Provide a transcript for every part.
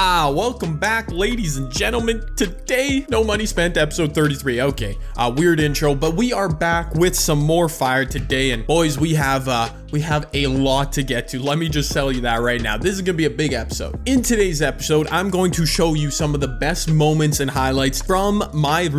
Welcome back, ladies and gentlemen. Today, No Money Spent, episode 33. Okay, weird intro, but we are back with some more fire today. And boys, we have a lot to get to. Let me just tell you that right now. This is gonna be a big episode. In today's episode, I'm going to show you some of the best moments and highlights from my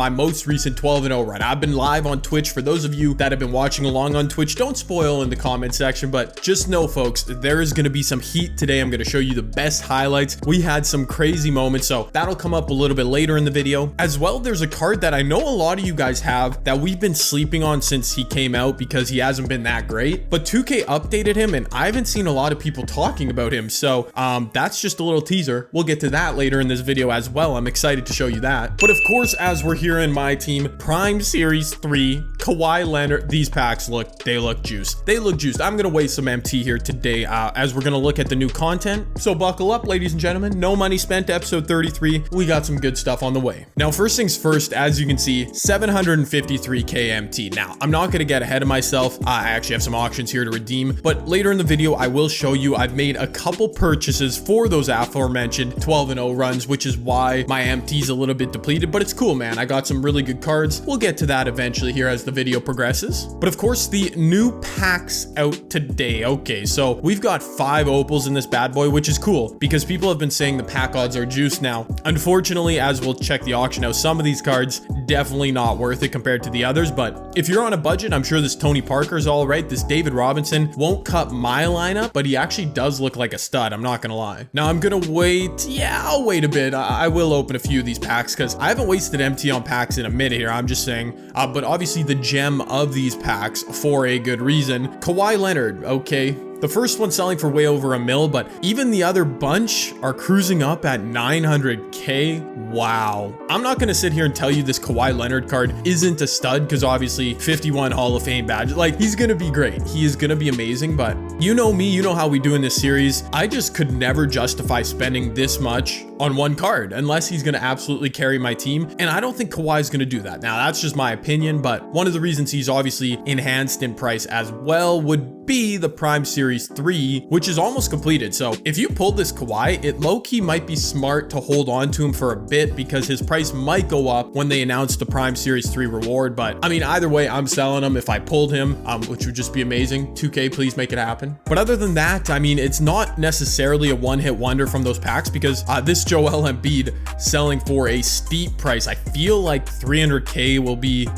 most recent 12-0 run. I've been live on Twitch. For those of you that have been watching along on Twitch, don't spoil in the comment section, but just know, folks, there is gonna be some heat today. I'm gonna show you the best highlights. We had some crazy moments, so that'll come up a little bit later in the video. As well, there's a card that I know a lot of you guys have that we've been sleeping on since he came out because he hasn't been that great, but 2K updated him and I haven't seen a lot of people talking about him. So that's just a little teaser. We'll get to that later in this video as well. I'm excited to show you that. But of course, as we're here in my team, Prime Series 3, Kawhi Leonard, these packs look juiced. They look juiced. I'm gonna waste some MT here today as we're gonna look at the new content. So buckle up, ladies and gentlemen. No Money Spent, episode 33. We got some good stuff on the way. Now, first things first, as you can see, 753k MT. Now, I'm not gonna get ahead of myself. I actually have some auctions here to redeem, but later in the video, I will show you I've made a couple purchases for those aforementioned 12-0 runs, which is why my MT is a little bit depleted, but it's cool, man. I got some really good cards. We'll get to that eventually here as the video progresses. But of course, the new packs out today. Okay, so we've got 5 opals in this bad boy, which is cool because people have been saying the pack odds are juiced now. Unfortunately, as we'll check the auction out, some of these cards definitely not worth it compared to the others, but if you're on a budget, I'm sure this Tony Parker's all right. This David Robinson won't cut my lineup, but he actually does look like a stud. I'm not gonna lie. Now I'm gonna wait. Yeah, I'll wait a bit. I will open a few of these packs because I haven't wasted MT on packs in a minute here. I'm just saying, but obviously the gem of these packs for a good reason. Kawhi Leonard, okay. The first one selling for way over $1 million, but even the other bunch are cruising up at 900k. Wow. I'm not gonna sit here and tell you this Kawhi Leonard card isn't a stud because obviously 51 Hall of Fame badge. Like, he's gonna be great. He is gonna be amazing, but you know me, you know how we do in this series. I just could never justify spending this much on one card unless he's gonna absolutely carry my team, and I don't think Kawhi's gonna do that. Now, that's just my opinion, but one of the reasons he's obviously enhanced in price as well would be the Prime Series 3, which is almost completed. So if you pulled this Kawhi, it low-key might be smart to hold on to him for a bit because his price might go up when they announce the Prime Series 3 reward. But I mean, either way, I'm selling him if I pulled him, which would just be amazing. 2K, please make it happen. But other than that, I mean, it's not necessarily a one-hit wonder from those packs because this Joel Embiid selling for a steep price. I feel like 300k will be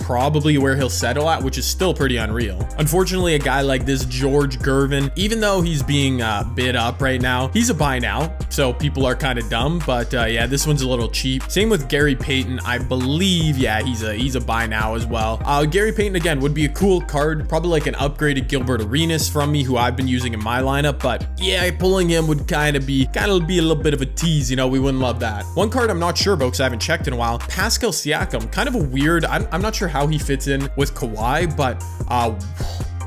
probably where he'll settle at, which is still pretty unreal. Unfortunately, a guy like this George Gervin, even though he's being bid up right now, he's a buy now, so people are kind of dumb. But yeah, this one's a little cheap. Same with Gary Payton, I believe. Yeah, he's a buy now as well. Gary Payton again would be a cool card, probably like an upgraded Gilbert Arenas from me, who I've been using in my lineup. But yeah, pulling him would kind of be a little bit of a tease. You know, we wouldn't love that. One card I'm not sure about because I haven't checked in a while. Pascal Siakam, kind of a weird. I'm not sure how he fits in with Kawhi, but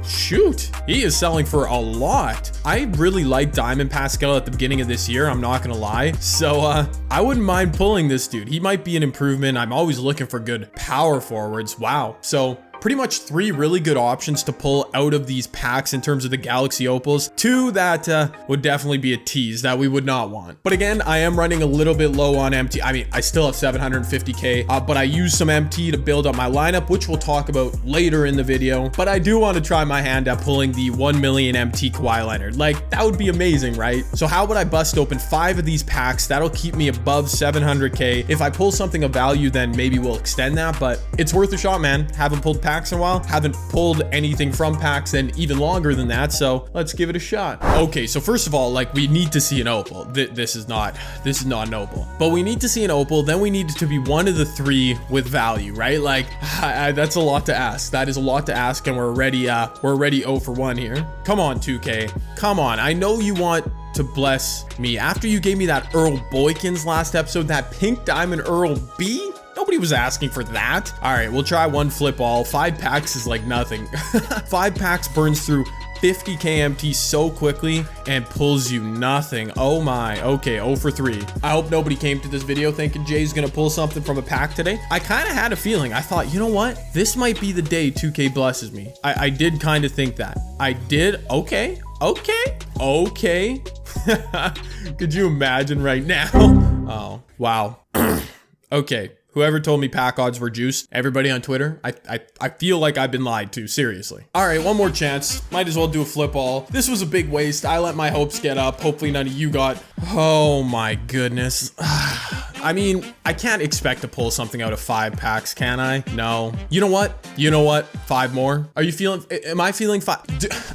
shoot, he is selling for a lot. I really liked Diamond Pascal at the beginning of this year, I'm not gonna lie. So I wouldn't mind pulling this dude. He might be an improvement. I'm always looking for good power forwards. Wow. So pretty much 3 really good options to pull out of these packs in terms of the Galaxy Opals. 2 that would definitely be a tease that we would not want. But again, I am running a little bit low on MT. I mean, I still have 750k, but I used some MT to build up my lineup, which we'll talk about later in the video. But I do want to try my hand at pulling the 1 million MT Kawhi Leonard. Like, that would be amazing, right? So how would I bust open 5 of these packs? That'll keep me above 700k. If I pull something of value, then maybe we'll extend that, but it's worth a shot, man. Haven't pulled packs in a while, haven't pulled anything from packs in even longer than that, so let's give it a shot. Okay, so first of all, like, we need to see an opal. This is not an opal, but we need to see an opal. Then we need to be one of the 3 with value, right? Like, that's a lot to ask. That is a lot to ask, and we're already 0 for 1 here. Come on, 2K, come on. I know you want to bless me after you gave me that Earl Boykins last episode, that pink diamond Earl B. Nobody was asking for that. All right, we'll try 1 flip all. 5 packs is like nothing. 5 packs burns through 50k MT so quickly and pulls you nothing. Oh my. Okay, 0 for 3. I hope nobody came to this video thinking Jay's gonna pull something from a pack today. I kind of had a feeling. I thought, you know what? This might be the day 2K blesses me. I did kind of think that. I did. Okay. Okay. Okay. Could you imagine right now? Oh, wow. Okay. Whoever told me pack odds were juiced, everybody on Twitter, I feel like I've been lied to, seriously. All right, one more chance. Might as well do a flip all. This was a big waste. I let my hopes get up. Hopefully none of you got. Oh my goodness. I mean, I can't expect to pull something out of 5 packs, can I? No. You know what? 5 more. Are you feeling, am I feeling 5?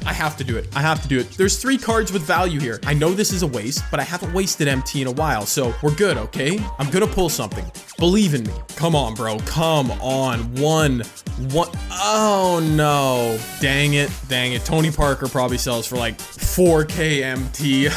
I have to do it. I have to do it. There's 3 cards with value here. I know this is a waste, but I haven't wasted MT in a while, so we're good, okay? I'm gonna pull something. Believe in me. Come on, bro. Come on. One. Oh no. Dang it. Tony Parker probably sells for like 4K MT.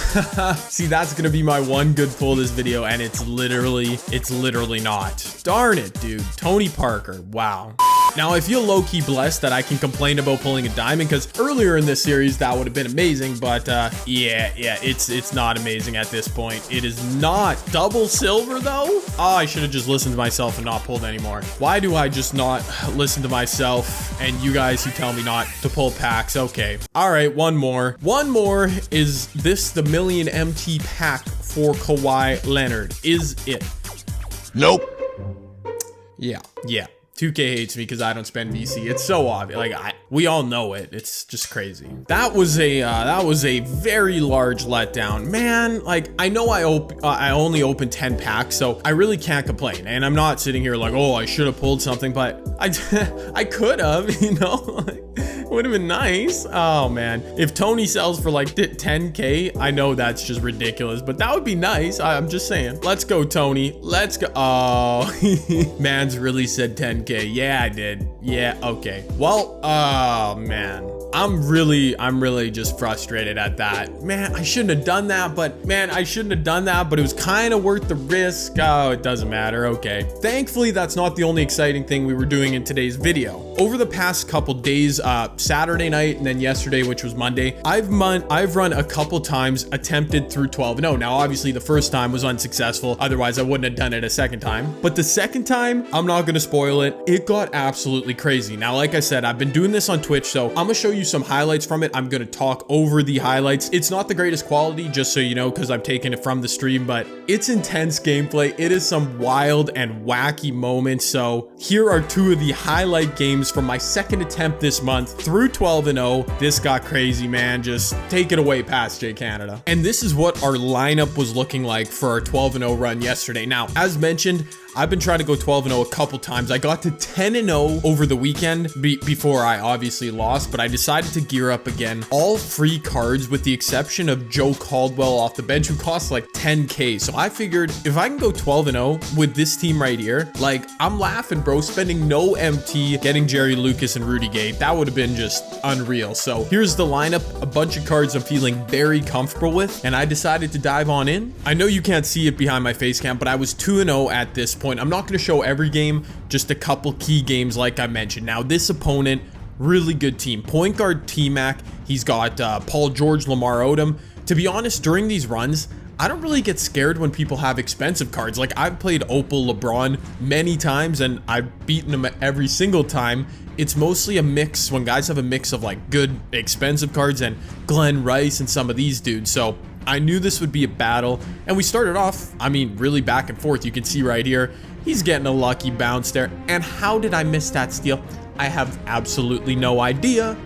See, that's gonna be my one good pull this video, and it's literally not. Darn it, dude. Tony Parker. Wow. Now, I feel low-key blessed that I can complain about pulling a diamond, because earlier in this series, that would have been amazing, but yeah, it's not amazing at this point. It is not. Double silver, though? Oh, I should have just listened to myself and not pulled anymore. Why do I just not listen to myself and you guys who tell me not to pull packs? Okay. All right, one more. One more. Is this the million MT pack for Kawhi Leonard? Is it? Nope. Yeah. 2K hates me because I don't spend VC. It's so obvious. Like, we all know it. It's just crazy. That was a very large letdown, man. Like, I know I only opened 10 packs, so I really can't complain. And I'm not sitting here like, oh, I should have pulled something, but I could have, you know. Would have been nice. Oh man, if Tony sells for like 10K, I know that's just ridiculous, but that would be nice. I'm just saying. Let's go, Tony. Let's go. Oh, man's really said 10K. Yeah, I did. Yeah, okay. Well, oh man, I'm really just frustrated at that. Man, I shouldn't have done that, but it was kind of worth the risk. Oh, it doesn't matter. Okay. Thankfully, that's not the only exciting thing we were doing in today's video. Over the past couple days, Saturday night and then yesterday, which was Monday, I've run a couple times, attempted through 12-0. Now, obviously, the first time was unsuccessful. Otherwise, I wouldn't have done it a second time. But the second time, I'm not going to spoil it. It got absolutely crazy. Now, like I said, I've been doing this on Twitch, so I'm going to show you some highlights from it. I'm going to talk over the highlights. It's not the greatest quality, just so you know, because I'm taking it from the stream, but it's intense gameplay. It is some wild and wacky moments. So here are 2 of the highlight games from my second attempt this month through 12-0. This got crazy, man. Just take it away, past J Canada. And this is what our lineup was looking like for our 12-0 run yesterday. Now, as mentioned, I've been trying to go 12-0 a couple times. I got to 10-0 over the weekend before I obviously lost, but I decided to gear up again. All free cards with the exception of Joe Caldwell off the bench, who costs like 10K. So I figured if I can go 12-0 with this team right here, like, I'm laughing, bro. Spending no MT, getting Jerry Lucas and Rudy Gay, that would have been just unreal. So here's the lineup, a bunch of cards I'm feeling very comfortable with, and I decided to dive on in. I know you can't see it behind my face cam, but I was 2-0 at this point. I'm not going to show every game, just a couple key games like I mentioned. Now, this opponent, really good team. Point guard T-Mac. He's got Paul George, Lamar Odom. To be honest, during these runs, I don't really get scared when people have expensive cards. Like, I've played Opal LeBron many times, and I've beaten him every single time. It's mostly a mix when guys have a mix of like good expensive cards and Glenn Rice and some of these dudes. So I knew this would be a battle, and we started off, I mean, really back and forth. You can see right here, he's getting a lucky bounce there. And how did I miss that steal? I have absolutely no idea,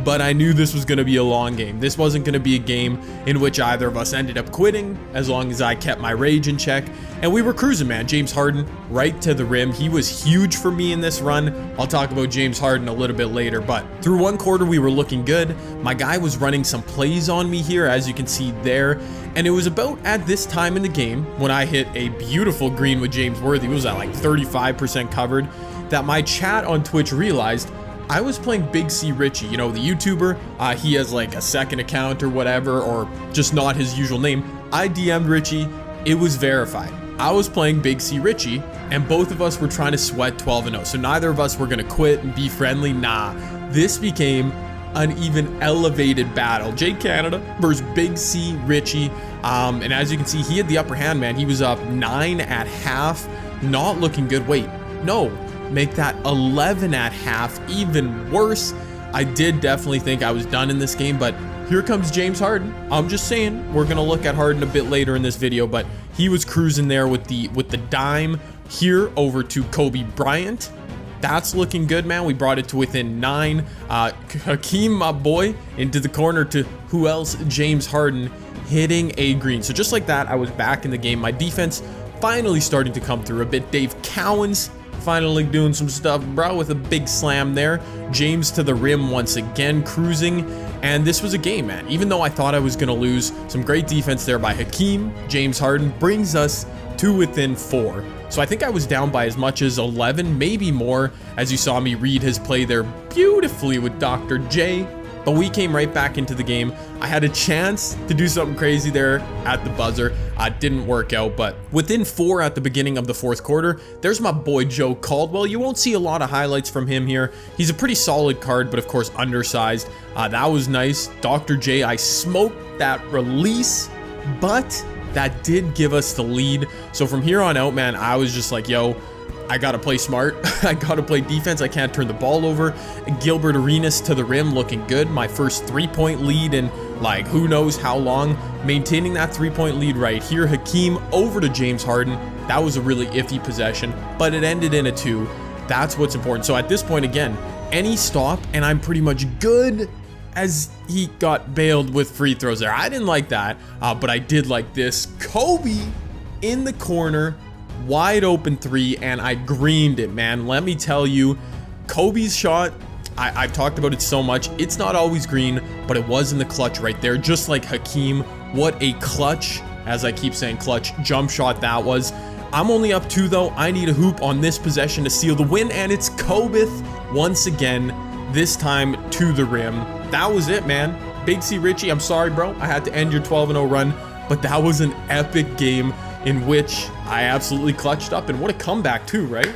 but I knew this was going to be a long game. This wasn't going to be a game in which either of us ended up quitting, as long as I kept my rage in check. And we were cruising, man. James Harden right to the rim. He was huge for me in this run. I'll talk about James Harden a little bit later, but through one quarter, we were looking good. My guy was running some plays on me here, as you can see there. And it was about at this time in the game when I hit a beautiful green with James Worthy. It was at like 35% covered, that my chat on Twitch realized I was playing Big C Richie, you know, the YouTuber. He has like a second account or whatever, or just not his usual name. I DM'd Richie. It was verified. I was playing Big C Richie, and both of us were trying to sweat 12-0. So neither of us were going to quit and be friendly. Nah, this became an even elevated battle. J Canada versus Big C Richie. And as you can see, he had the upper hand, man. He was up 9 at half. Not looking good. Wait, no. Make that 11 at half, even worse. I did definitely think I was done in this game, but here comes James Harden. I'm just saying, we're gonna look at Harden a bit later in this video, but he was cruising there with the dime here over to Kobe Bryant. That's looking good, man. We brought it to within 9. Hakeem, my boy, into the corner to who else? James Harden, hitting a green. So just like that, I was back in the game. My defense finally starting to come through a bit. Dave Cowens finally doing some stuff, bro, with a big slam there. James to the rim once again, cruising. And this was a game, man. Even though I thought I was going to lose, some great defense there by Hakeem. James Harden brings us to within 4. So I think I was down by as much as 11, maybe more, as you saw me read his play there beautifully with Dr. J. But we came right back into the game. I had a chance to do something crazy there at the buzzer. Didn't work out, but within 4 at the beginning of the 4th quarter, there's my boy Joe Caldwell. You won't see a lot of highlights from him here. He's a pretty solid card, but of course undersized. That was nice. Dr. J, I smoked that release, but that did give us the lead. So from here on out, man, I was just like, yo, I gotta play smart. I gotta play defense. I can't turn the ball over. Gilbert Arenas to the rim, looking good. My first 3-point lead in like who knows how long. Maintaining that 3-point lead right here. Hakeem over to James Harden. That was a really iffy possession, but it ended in a 2. That's what's important. So at this point, again, any stop and I'm pretty much good, as he got bailed with free throws there. I didn't like that, but I did like this. Kobe in the corner, wide open 3, and I greened it, man. Let me tell you, Kobe's shot, I've talked about it so much. It's not always green, but it was in the clutch right there, just like Hakeem. What a clutch, as I keep saying, clutch jump shot that was. I'm only up 2 though. I need a hoop on this possession to seal the win, and it's Kobe once again, this time to the rim. That was it, man. Big C Richie, I'm sorry, bro. I had to end your 12-0 run, but that was an epic game in which I absolutely clutched up, and what a comeback too, right?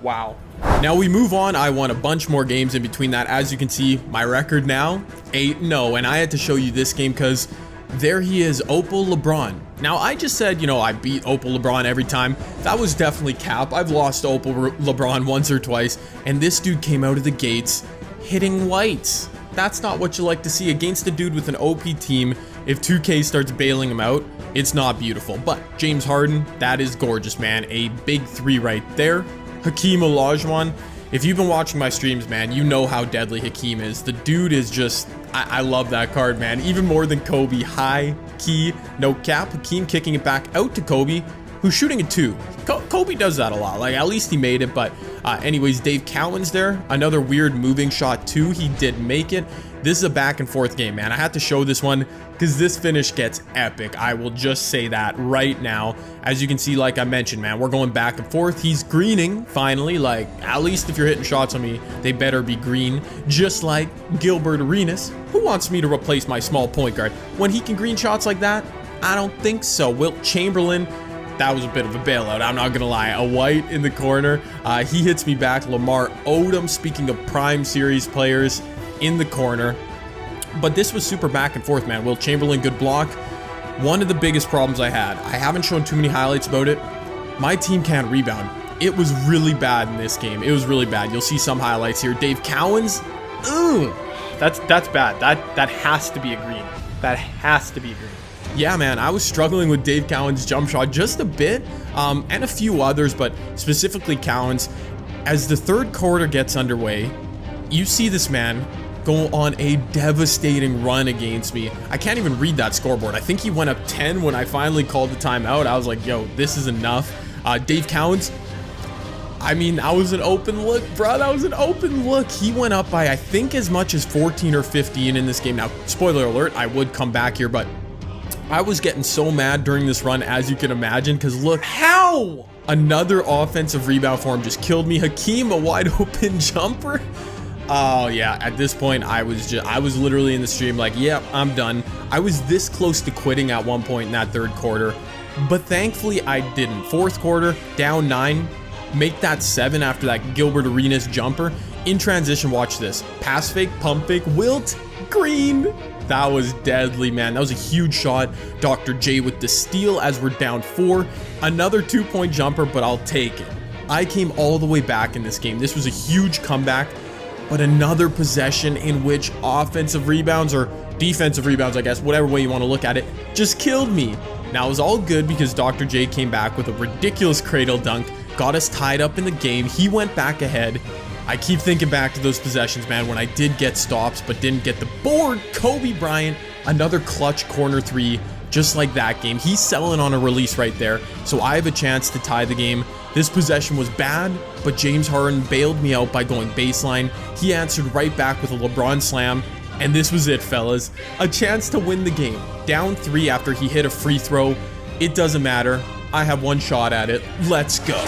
Wow. Now we move on. I won a bunch more games in between that. As you can see, my record now 8-0, and I had to show you this game because there he is, Opal LeBron. Now I just said, you know, I beat Opal LeBron every time. That was definitely cap. I've lost Opal LeBron once or twice, and this dude came out of the gates hitting whites. That's not what you like to see against a dude with an OP team. If 2K starts bailing him out, it's not beautiful. But James Harden, that is gorgeous, man. A big 3 right there. Hakeem Olajuwon. If you've been watching my streams, man, you know how deadly Hakeem is. The dude is just, I love that card, man. Even more than Kobe. High key, no cap. Hakeem kicking it back out to Kobe, who's shooting a 2. Kobe does that a lot. Like, at least he made it. But anyways, Dave Cowens there. Another weird moving shot too. He did make it. This is a back and forth game, man. I had to show this one because this finish gets epic. I will just say that right now. As you can see, like I mentioned, man, we're going back and forth. He's greening finally. Like, at least if you're hitting shots on me, they better be green. Just like Gilbert Arenas. Who wants me to replace my small point guard when he can green shots like that? I don't think so. Wilt Chamberlain. That was a bit of a bailout, I'm not gonna lie. A white in the corner. He hits me back. Lamar Odom, speaking of prime series players, in the corner. But this was super back and forth, man. Wilt Chamberlain, good block. One of the biggest problems I had, I haven't shown too many highlights about it. My team can't rebound. It was really bad in this game. It was really bad. You'll see some highlights here. Dave Cowens, ugh, that's bad. That has to be a green. That has to be a green. Yeah, man, I was struggling with Dave Cowens' jump shot just a bit, and a few others, but specifically Cowens. As the 3rd quarter gets underway, you see this man go on a devastating run against me. I can't even read that scoreboard. I think he went up 10 when I finally called the timeout. I was like, yo, this is enough. Dave Cowens, I mean, that was an open look, bro. That was an open look. He went up by, I think, as much as 14 or 15 in this game. Now, spoiler alert, I would come back here, but I was getting so mad during this run, as you can imagine, because look how another offensive rebound for him just killed me. Hakeem, a wide open jumper. Oh yeah, at this point I was literally in the stream like, yep, I'm done. I was this close to quitting at one point in that 3rd quarter, but thankfully I didn't. 4th quarter, down 9, make that 7 after that Gilbert Arenas jumper. In transition, watch this. Pass fake, pump fake, Wilt, green. That was deadly, man. That was a huge shot. Dr. J with the steal as we're down 4. Another 2-point jumper, but I'll take it. I came all the way back in this game. This was a huge comeback. but another possession in which offensive rebounds or defensive rebounds, I guess, whatever way you want to look at it, just killed me. Now it was all good because Dr. J came back with a ridiculous cradle dunk, got us tied up in the game. He went back ahead. I keep thinking back to those possessions, man, when I did get stops but didn't get the board. Kobe Bryant, another clutch corner three, just like that game. He's selling on a release right there, so I have a chance to tie the game. This possession was bad, but James Harden bailed me out by going baseline. He answered right back with a LeBron slam, and this was it, fellas. A chance to win the game. Down 3 after he hit a free throw. It doesn't matter. I have one shot at it. Let's go.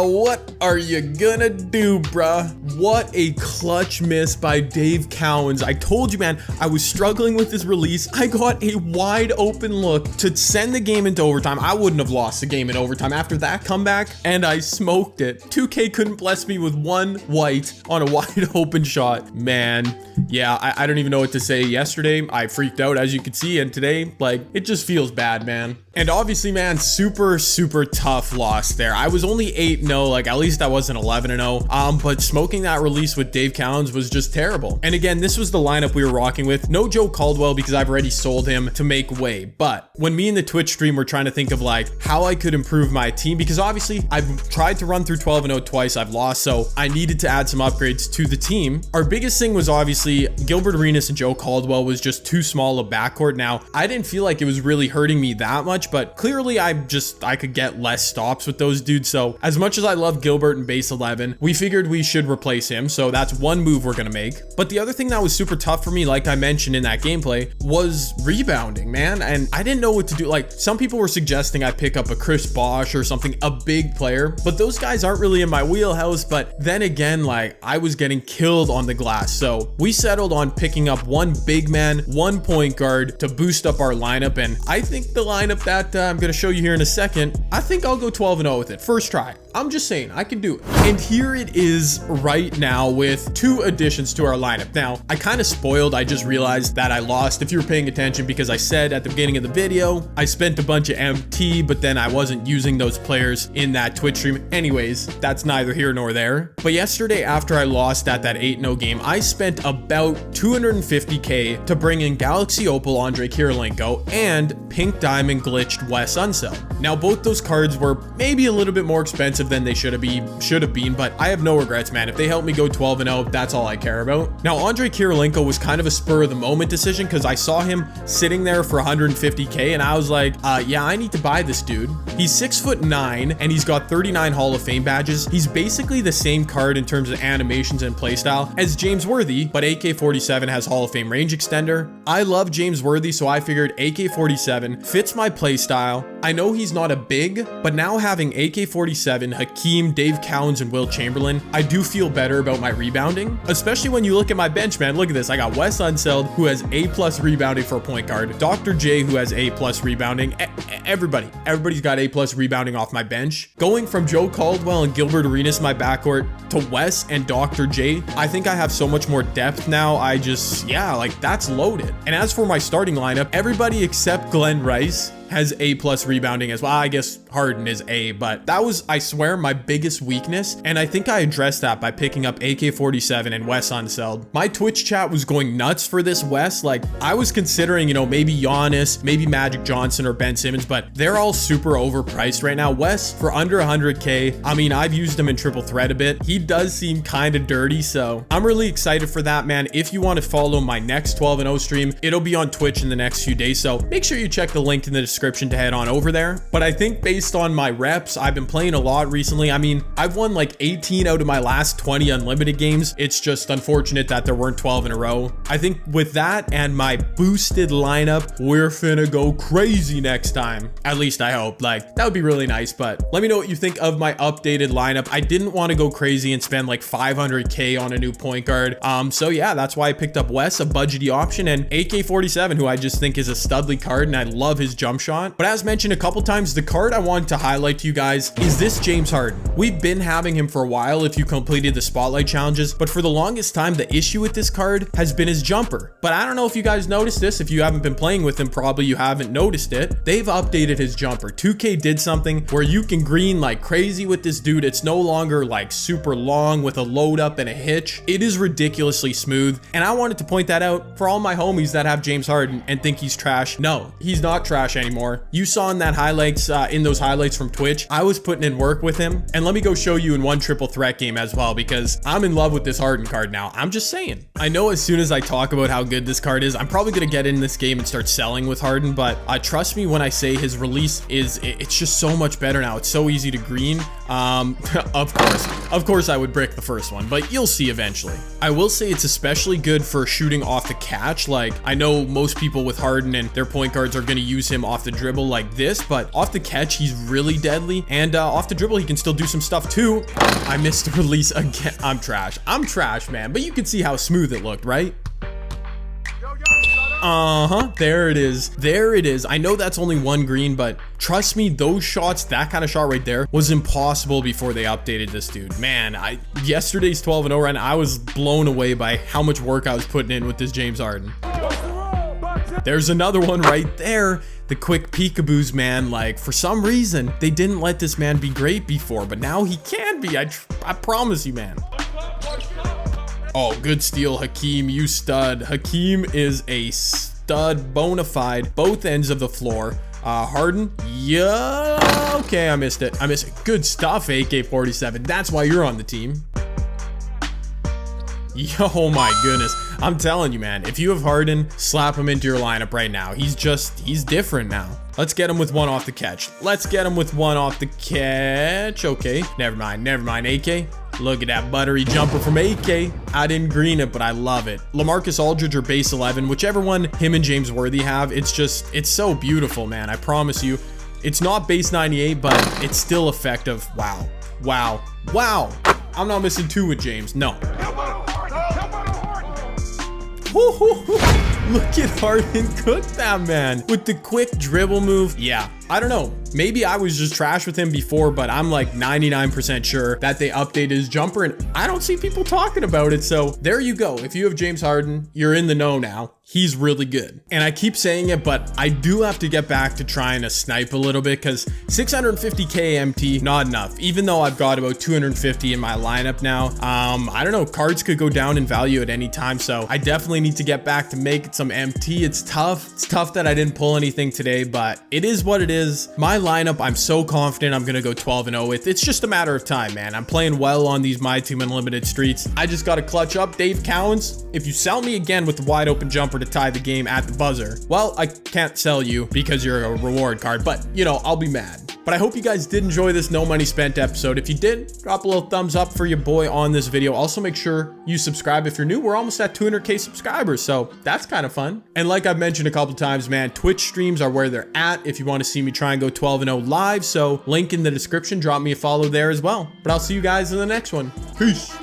What are you gonna do, bruh? What a clutch miss by Dave Cowens. I told you, man, I was struggling with this release. I got a wide open look to send the game into overtime. I wouldn't have lost the game in overtime after that comeback, and I smoked it. 2K couldn't bless me with one white on a wide open shot. Man, yeah, I don't even know what to say. Yesterday, I freaked out, as you can see, and today, like, it just feels bad, man. And obviously, man, super tough loss there. I was only 8-0, like, at least I wasn't 11-0. But smoking that release with Dave Cowens was just terrible. And again, this was the lineup we were rocking with. No Joe Caldwell because I've already sold him to make way. But when me and the Twitch stream were trying to think of like how I could improve my team, because obviously I've tried to run through 12-0 twice, I've lost, so I needed to add some upgrades to the team. Our biggest thing was obviously Gilbert Arenas and Joe Caldwell was just too small a backcourt. Now, I didn't feel like it was really hurting me that much, but clearly I could get less stops with those dudes. So as much as I love Gilbert in base 11, we figured we should replace him. So that's one move we're gonna make. But the other thing that was super tough for me, like I mentioned in that gameplay, was rebounding, man. And I didn't know what to do. Like, some people were suggesting I pick up a Chris Bosh or something, a big player, but those guys aren't really in my wheelhouse. But then again, like, I was getting killed on the glass. So we settled on picking up one big man, one point guard to boost up our lineup. And I think the lineup that I'm gonna show you here in a second, I think I'll go 12-0 with it. First try. I'm just saying, I can do it. And here it is right now with 2 additions to our lineup. Now, I kind of spoiled. I just realized that I lost, if you were paying attention, because I said at the beginning of the video, I spent a bunch of MT, but then I wasn't using those players in that Twitch stream. Anyways, that's neither here nor there. But yesterday, after I lost at that 8-0 game, I spent about 250K to bring in Galaxy Opal Andre Kirilenko and Pink Diamond Glitched Wes Unseld. Now, both those cards were maybe a little bit more expensive than they should have been, but I have no regrets, man. If they help me go 12-0, that's all I care about. Now, Andre Kirilenko was kind of a spur of the moment decision because I saw him sitting there for 150K and I was like, yeah, I need to buy this dude. He's 6'9" and he's got 39 Hall of Fame badges. He's basically the same card in terms of animations and playstyle as James Worthy, but AK-47 has Hall of Fame range extender. I love James Worthy, so I figured AK-47 fits my playstyle. I know he's not a big, but now having AK-47, Hakeem, Dave Cowens, and Will Chamberlain, I do feel better about my rebounding, especially when you look at my bench, man. Look at this. I got Wes Unseld, who has A+ rebounding for a point guard, Dr. J, who has A+ rebounding. Everybody's got A+ rebounding off my bench. Going from Joe Caldwell and Gilbert Arenas in my backcourt to Wes and Dr. J, I think I have so much more depth now. Yeah, like, that's loaded. And as for my starting lineup, everybody except Glenn Rice has A+ rebounding as well. I guess Harden is A, but that was, I swear, my biggest weakness. And I think I addressed that by picking up AK-47 and Wes Unseld. My Twitch chat was going nuts for this Wes. Like, I was considering, maybe Giannis, maybe Magic Johnson or Ben Simmons, but they're all super overpriced right now. Wes, for under 100K, I mean, I've used him in triple threat a bit. He does seem kind of dirty, so I'm really excited for that, man. If you want to follow my next 12-0 stream, it'll be on Twitch in the next few days, so make sure you check the link in the description to head on over there. But I think based on my reps, I've been playing a lot recently. I mean, I've won like 18 out of my last 20 unlimited games. It's just unfortunate that there weren't 12 in a row. I think with that and my boosted lineup, we're finna go crazy next time. At least I hope. Like, that would be really nice. But let me know what you think of my updated lineup. I didn't want to go crazy and spend like 500K on a new point guard. So yeah, that's why I picked up Wes, a budgety option, and AK-47, who I just think is a studly card and I love his jump shot. But as mentioned mentioned a couple times, the card I wanted to highlight to you guys is this James Harden. We've been having him for a while if you completed the spotlight challenges, but for the longest time, the issue with this card has been his jumper. But I don't know if you guys noticed this. If you haven't been playing with him, probably you haven't noticed it. They've updated his jumper. 2K did something where you can green like crazy with this dude. It's no longer like super long with a load up and a hitch. It is ridiculously smooth. And I wanted to point that out for all my homies that have James Harden and think he's trash. No, he's not trash anymore. You saw in that highlights, in those highlights from Twitch, I was putting in work with him. And let me go show you in one triple threat game as well, because I'm in love with this Harden card now. I'm just saying. I know as soon as I talk about how good this card is, I'm probably going to get in this game and start selling with Harden, but trust me when I say his release it's just so much better now. It's so easy to green. Of course I would brick the first one, but you'll see eventually. I will say it's especially good for shooting off the catch. Like, I know most people with Harden and their point guards are going to use him off the dribble like this, but off the catch, he's really deadly. And off the dribble, he can still do some stuff too. I missed the release again. I'm trash, man. But you can see how smooth it looked, right? There it is. I know that's only one green, but trust me, those shots, that kind of shot right there was impossible before they updated this dude. Man, yesterday's 12-0 run, I was blown away by how much work I was putting in with this James Harden. There's another one right there. The quick peekaboos, man. Like, for some reason, they didn't let this man be great before, but now he can be. I promise you, man. Oh, good steal, Hakeem, you stud. Hakeem is a stud, bona fide, both ends of the floor. Harden, yeah, okay, I missed it. Good stuff, AK-47. That's why you're on the team. Oh my goodness. I'm telling you, man, if you have Harden, slap him into your lineup right now. He's different now. Let's get him with one off the catch. Okay, never mind, AK. Look at that buttery jumper from AK. I didn't green it, but I love it. LaMarcus Aldridge or base 11, whichever one him and James Worthy have, it's so beautiful, man. I promise you. It's not base 98, but it's still effective. Wow. I'm not missing two with James. No. Look at Harden cook that, man, with the quick dribble move. Yeah, I don't know. Maybe I was just trash with him before, but I'm like 99% sure that they updated his jumper and I don't see people talking about it. So there you go. If you have James Harden, you're in the know now. He's really good. And I keep saying it, but I do have to get back to trying to snipe a little bit because 650k MT, not enough. Even though I've got about 250 in my lineup now, I don't know, cards could go down in value at any time. So I definitely need to get back to make some MT. It's tough. It's tough that I didn't pull anything today, but it is what it is. My lineup, I'm so confident I'm going to go 12-0 with. It's just a matter of time, man. I'm playing well on these My Team Unlimited streets. I just got to clutch up. Dave Cowens, if you sell me again with the wide open jumper to tie the game at the buzzer, well, I can't sell you because you're a reward card, but you know, I'll be mad. But I hope you guys did enjoy this No Money Spent episode. If you did, drop a little thumbs up for your boy on this video. Also make sure you subscribe if you're new. We're almost at 200k subscribers, so that's kind of fun. And like I've mentioned a couple times, man, Twitch streams are where they're at if you want to see me try and go 12-0 live. So link in the description, drop me a follow there as well. But I'll see you guys in the next one. Peace.